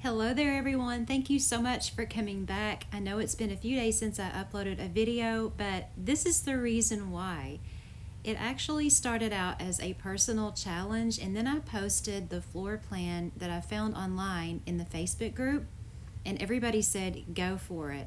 Hello there, everyone. Thank you so much for coming back. I know it's been a few days since I uploaded a video, but this is the reason why. It actually started out as a personal challenge, and then I posted the floor plan that I found online in the Facebook group, and everybody said, go for it.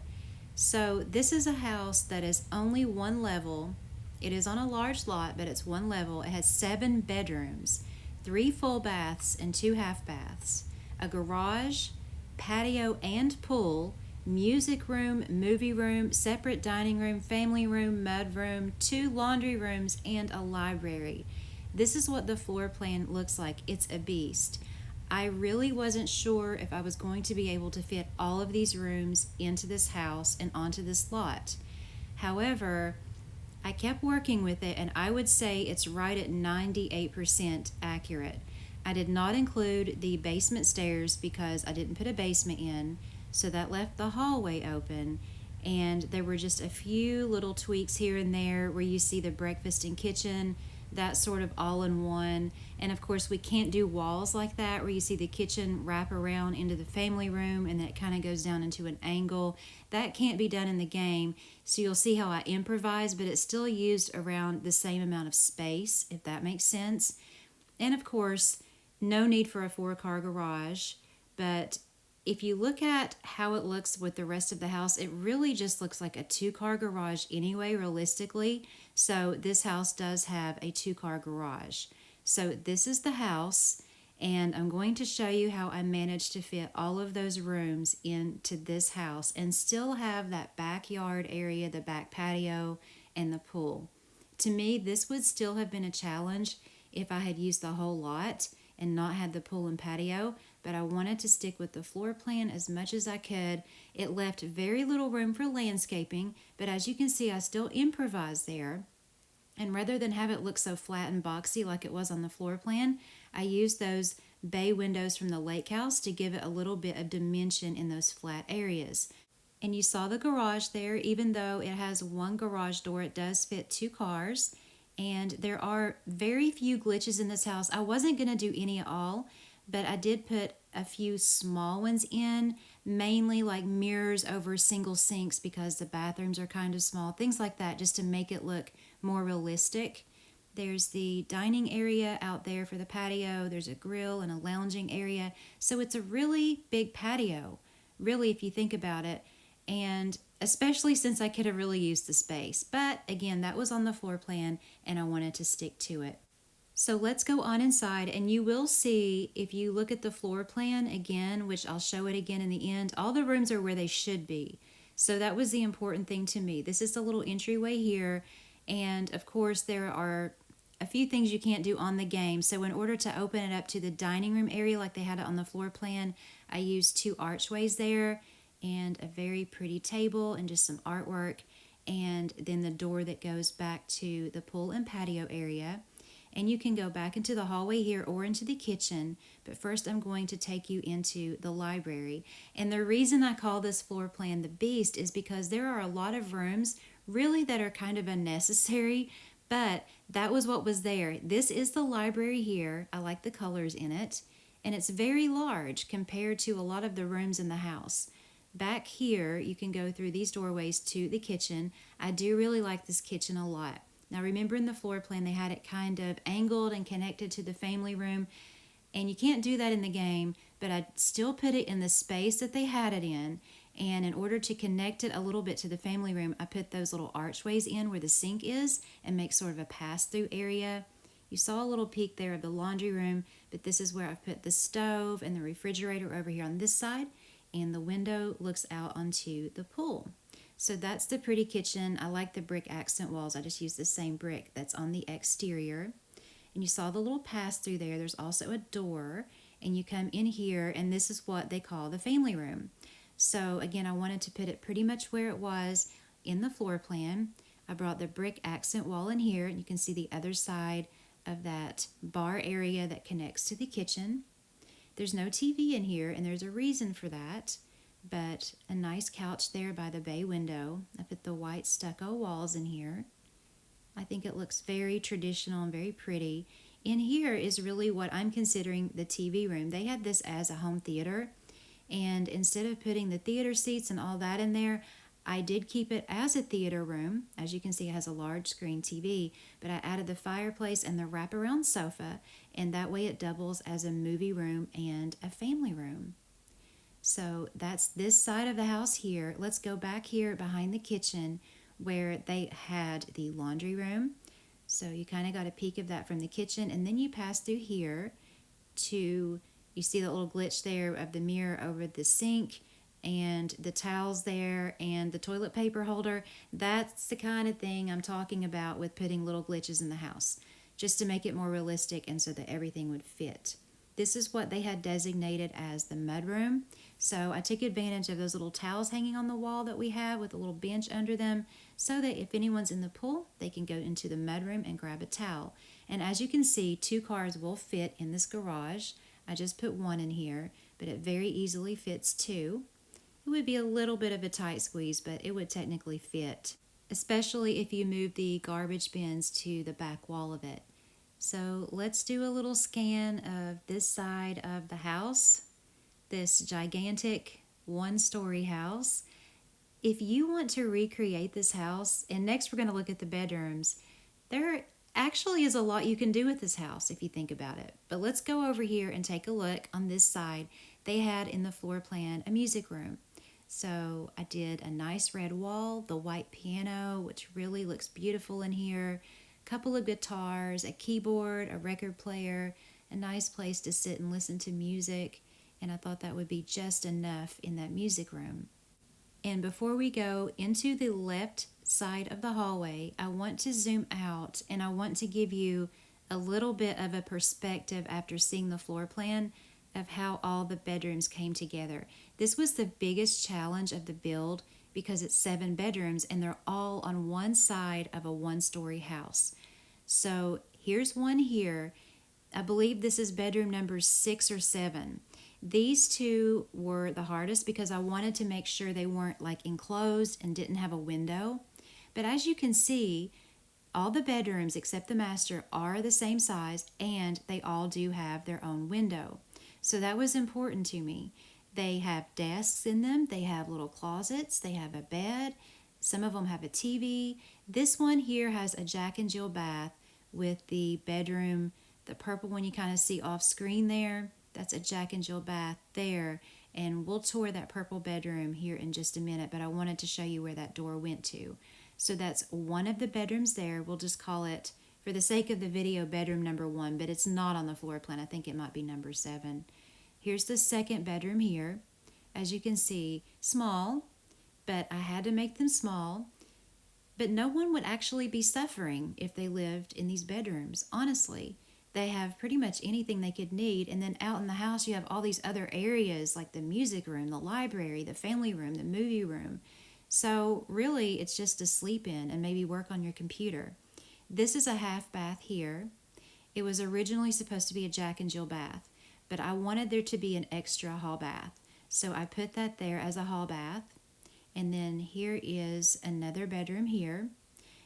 So, this is a house that is only one level. It is on a large lot, but it's one level. It has 7 bedrooms, 3 full baths, and 2 half baths, a garage, patio and pool, music room, movie room, separate dining room, family room, mud room, 2 laundry rooms, and a library. This is what the floor plan looks like. It's a beast. I really wasn't sure if I was going to be able to fit all of these rooms into this house and onto this lot. However, I kept working with it, and I would say it's right at 98% accurate. I did not include the basement stairs because I didn't put a basement in, so that left the hallway open. And there were just a few little tweaks here and there where you see the breakfast and kitchen, that sort of all in one. And of course, we can't do walls like that where you see the kitchen wrap around into the family room and then it kind of goes down into an angle. That can't be done in the game. So you'll see how I improvise, but it's still used around the same amount of space, if that makes sense. And of course, no need for a 4 car garage, but if you look at how it looks with the rest of the house, it really just looks like a 2 car garage anyway, realistically. So this house does have a 2 car garage. So this is the house, and I'm going to show you how I managed to fit all of those rooms into this house and still have that backyard area, the back patio, and the pool. To me, this would still have been a challenge if I had used the whole lot and not had the pool and patio, but I wanted to stick with the floor plan as much as I could. It left very little room for landscaping, but as you can see, I still improvised there. And rather than have it look so flat and boxy like it was on the floor plan, I used those bay windows from the lake house to give it a little bit of dimension in those flat areas. And you saw the garage there, even though it has one garage door, it does fit 2 cars. And there are very few glitches in this house. I wasn't going to do any at all, but I did put a few small ones in, mainly like mirrors over single sinks because the bathrooms are kind of small, things like that, just to make it look more realistic. There's the dining area out there for the patio, there's a grill and a lounging area. So it's a really big patio, really, if you think about it. And especially since I could have really used the space. But again, that was on the floor plan and I wanted to stick to it. So let's go on inside, and you will see if you look at the floor plan again, which I'll show it again in the end, all the rooms are where they should be. So that was the important thing to me. This is the little entryway here, and of course there are a few things you can't do on the game. So in order to open it up to the dining room area like they had it on the floor plan, I used 2 archways there and a very pretty table and just some artwork, and then the door that goes back to the pool and patio area. And you can go back into the hallway here or into the kitchen, but first I'm going to take you into the library. And the reason I call this floor plan the Beast is because there are a lot of rooms really that are kind of unnecessary, but that was what was there. This is the library here. I like the colors in it, and it's very large compared to a lot of the rooms in the house. Back here, you can go through these doorways to the kitchen. I do really like this kitchen a lot. Now remember, in the floor plan they had it kind of angled and connected to the family room, and you can't do that in the game, but I still put it in the space that they had it in. And in order to connect it a little bit to the family room, I put those little archways in where the sink is and make sort of a pass-through area. You saw a little peek there of the laundry room, but this is where I've put the stove and the refrigerator over here on this side, and the window looks out onto the pool. So that's the pretty kitchen. I like the brick accent walls. I just use the same brick that's on the exterior. And you saw the little pass through there. There's also a door, and you come in here, and this is what they call the family room. So again, I wanted to put it pretty much where it was in the floor plan. I brought the brick accent wall in here, and you can see the other side of that bar area that connects to the kitchen. There's no TV in here, and there's a reason for that, but a nice couch there by the bay window. I put the white stucco walls in here. I think it looks very traditional and very pretty. In here is really what I'm considering the TV room. They had this as a home theater, And instead of putting the theater seats and all that in there, I did keep it as a theater room. As you can see, it has a large screen TV, but I added the fireplace and the wraparound sofa, and that way it doubles as a movie room and a family room. So that's this side of the house here. Let's go back here behind the kitchen where they had the laundry room. So you kind of got a peek of that from the kitchen, and then you pass through here to, you see the little glitch there of the mirror over the sink and the towels there and the toilet paper holder. That's the kind of thing I'm talking about with putting little glitches in the house, just to make it more realistic and so that everything would fit. This is what they had designated as the mudroom. So I took advantage of those little towels hanging on the wall that we have with a little bench under them, so that if anyone's in the pool, they can go into the mudroom and grab a towel. And as you can see, 2 cars will fit in this garage. I just put 1 in here, but it very easily fits 2. It would be a little bit of a tight squeeze, but it would technically fit, especially if you move the garbage bins to the back wall of it. So let's do a little scan of this side of the house, this gigantic 1-story house. If you want to recreate this house, and next we're going to look at the bedrooms, there actually is a lot you can do with this house if you think about it. But let's go over here and take a look on this side. They had in the floor plan a music room. So I did a nice red wall, the white piano, which really looks beautiful in here, a couple of guitars, a keyboard, a record player, a nice place to sit and listen to music. And I thought that would be just enough in that music room. And before we go into the left side of the hallway, I want to zoom out and I want to give you a little bit of a perspective after seeing the floor plan of how all the bedrooms came together. This was the biggest challenge of the build because it's 7 bedrooms and they're all on one side of a 1-story house. So here's one here. I believe this is bedroom number 6 or 7. These 2 were the hardest because I wanted to make sure they weren't like enclosed and didn't have a window. But as you can see, all the bedrooms except the master are the same size and they all do have their own window. So that was important to me. They have desks in them, they have little closets, they have a bed, some of them have a TV. This one here has a Jack and Jill bath with the bedroom, the purple one you kind of see off screen there. That's a Jack and Jill bath there. And we'll tour that purple bedroom here in just a minute, but I wanted to show you where that door went to. So that's one of the bedrooms there. We'll just call it, for the sake of the video, bedroom number 1, but it's not on the floor plan. I think it might be number 7. Here's the second bedroom here. As you can see, small, but I had to make them small. But no one would actually be suffering if they lived in these bedrooms, honestly. They have pretty much anything they could need, and then out in the house you have all these other areas like the music room, the library, the family room, the movie room. So really it's just to sleep in and maybe work on your computer. This is a half bath here. It was originally supposed to be a Jack and Jill bath, but I wanted there to be an extra hall bath. So I put that there as a hall bath. And then here is another bedroom here.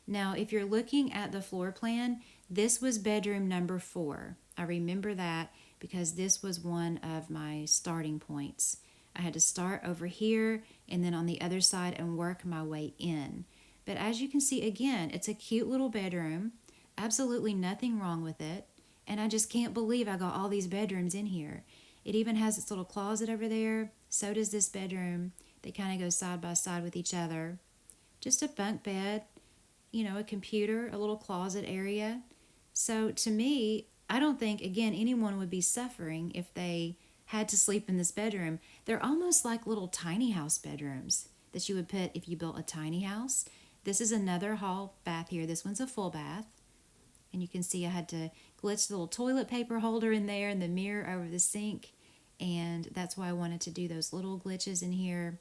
Now, if you're looking at the floor plan, this was bedroom number 4. I remember that because this was one of my starting points. I had to start over here and then on the other side and work my way in. But as you can see, again, it's a cute little bedroom. Absolutely nothing wrong with it. And I just can't believe I got all these bedrooms in here. It even has its little closet over there. So does this bedroom. They kind of go side by side with each other. Just a bunk bed, a computer, a little closet area. So to me, I don't think, again, anyone would be suffering if they had to sleep in this bedroom. They're almost like little tiny house bedrooms that you would put if you built a tiny house. This is another hall bath here. This one's a full bath. And you can see I had to glitch the little toilet paper holder in there and the mirror over the sink. And that's why I wanted to do those little glitches in here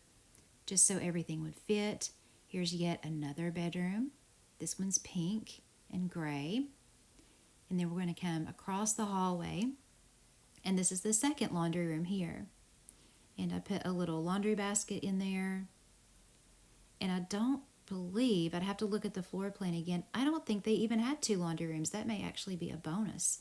just so everything would fit. Here's yet another bedroom. This one's pink and gray. And then we're going to come across the hallway. And this is the second laundry room here. And I put a little laundry basket in there. And I don't believe, I'd have to look at the floor plan again, I don't think they even had 2 laundry rooms. That may actually be a bonus.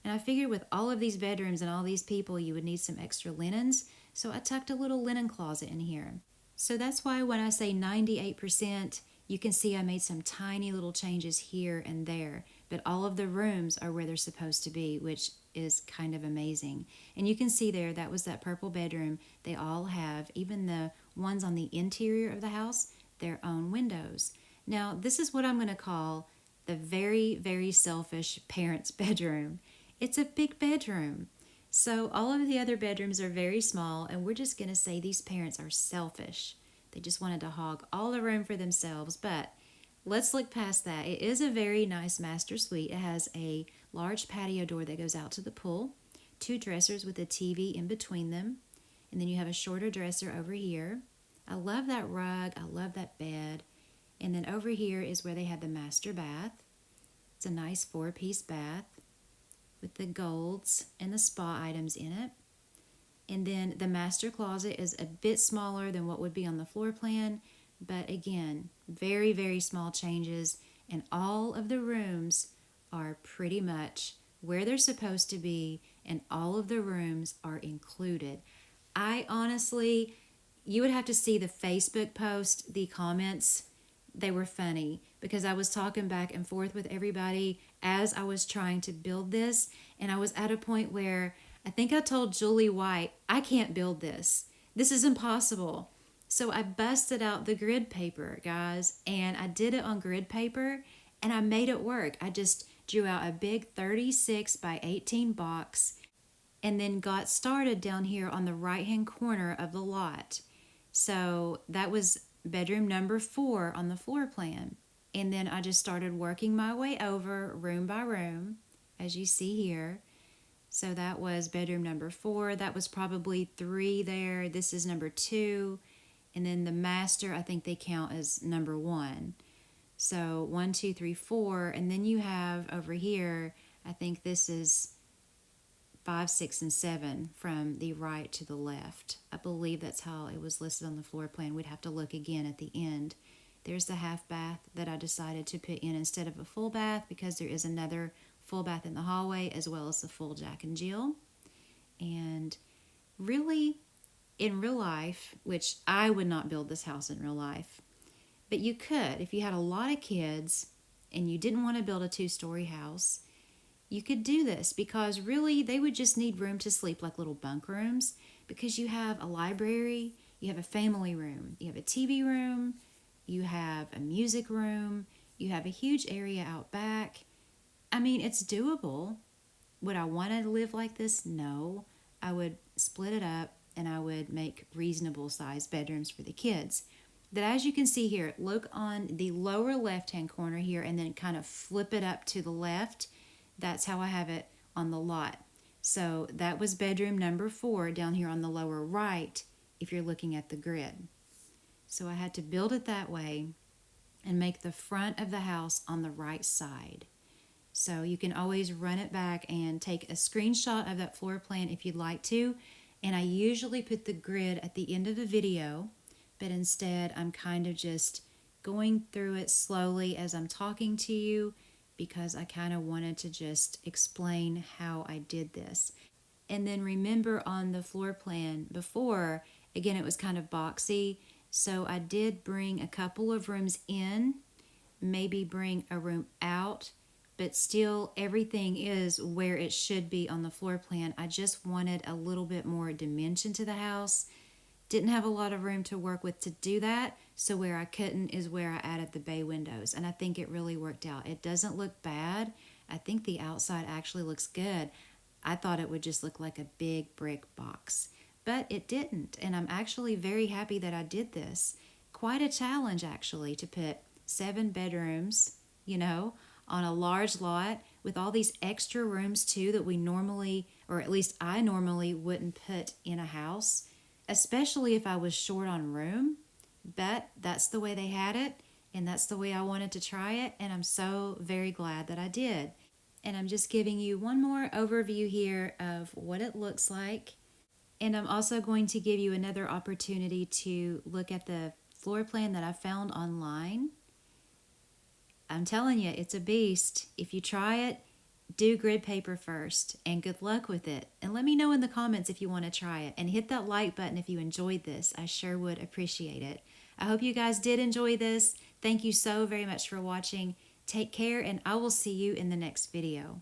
And I figured with all of these bedrooms and all these people, you would need some extra linens. So I tucked a little linen closet in here. So that's why when I say 98%, you can see I made some tiny little changes here and there, but all of the rooms are where they're supposed to be, which is kind of amazing. And you can see there, that was that purple bedroom. They all have, even the ones on the interior of the house, their own windows. Now, this is what I'm going to call the very, very selfish parents' bedroom. It's a big bedroom. So all of the other bedrooms are very small, and we're just going to say these parents are selfish. They just wanted to hog all the room for themselves, but let's look past that. It is a very nice master suite. It has a large patio door that goes out to the pool, 2 dressers with a TV in between them, and then you have a shorter dresser over here. I love that rug. I love that bed. And then over here is where they have the master bath. It's a nice 4-piece bath with the golds and the spa items in it. And then the master closet is a bit smaller than what would be on the floor plan, but again, very, very small changes, and all of the rooms are pretty much where they're supposed to be, and all of the rooms are included. I honestly, you would have to see the Facebook post, the comments. They were funny because I was talking back and forth with everybody as I was trying to build this, and I was at a point where I think I told Julie White, I can't build this. This is impossible. So I busted out the grid paper, guys, and I did it on grid paper, and I made it work. I just drew out a big 36 by 18 box and then got started down here on the right-hand corner of the lot. So that was bedroom number 4 on the floor plan. And then I just started working my way over room by room, as you see here. So that was bedroom number 4. That was probably 3 there. This is number 2. And then the master, I think they count as number 1. So 1, 2, 3, 4. And then you have over here, I think this is 5, 6, and 7 from the right to the left. I believe that's how it was listed on the floor plan. We'd have to look again at the end. There's the half bath that I decided to put in instead of a full bath because there is another full bath in the hallway as well as the full Jack and Jill. And really, in real life, which I would not build this house in real life, but you could. If you had a lot of kids and you didn't want to build a 2-story house, you could do this because really they would just need room to sleep, like little bunk rooms, because you have a library, you have a family room, you have a TV room, you have a music room, you have a huge area out back. I mean, it's doable. Would I want to live like this? No. I would split it up and I would make reasonable sized bedrooms for the kids. But as you can see here, look on the lower left-hand corner here and then kind of flip it up to the left. That's how I have it on the lot. So that was bedroom number 4 down here on the lower right if you're looking at the grid. So I had to build it that way and make the front of the house on the right side. So you can always run it back and take a screenshot of that floor plan if you'd like to. And I usually put the grid at the end of the video, but instead I'm kind of just going through it slowly as I'm talking to you because I kind of wanted to just explain how I did this. And then remember on the floor plan before, again, it was kind of boxy. So I did bring a couple of rooms in, maybe bring a room out, but still everything is where it should be on the floor plan. I just wanted a little bit more dimension to the house. Didn't have a lot of room to work with to do that, so where I couldn't is where I added the bay windows, and I think it really worked out. It doesn't look bad. I think the outside actually looks good. I thought it would just look like a big brick box, but it didn't, and I'm actually very happy that I did this. Quite a challenge, actually, to put 7 bedrooms, on a large lot with all these extra rooms, too, that we normally, or at least I normally wouldn't put in a house, especially if I was short on room. But that's the way they had it, and that's the way I wanted to try it, and I'm so very glad that I did. And I'm just giving you one more overview here of what it looks like. And I'm also going to give you another opportunity to look at the floor plan that I found online. I'm telling you, it's a beast. If you try it, do grid paper first, and good luck with it. And let me know in the comments if you want to try it. And hit that like button if you enjoyed this. I sure would appreciate it. I hope you guys did enjoy this. Thank you so very much for watching. Take care, and I will see you in the next video.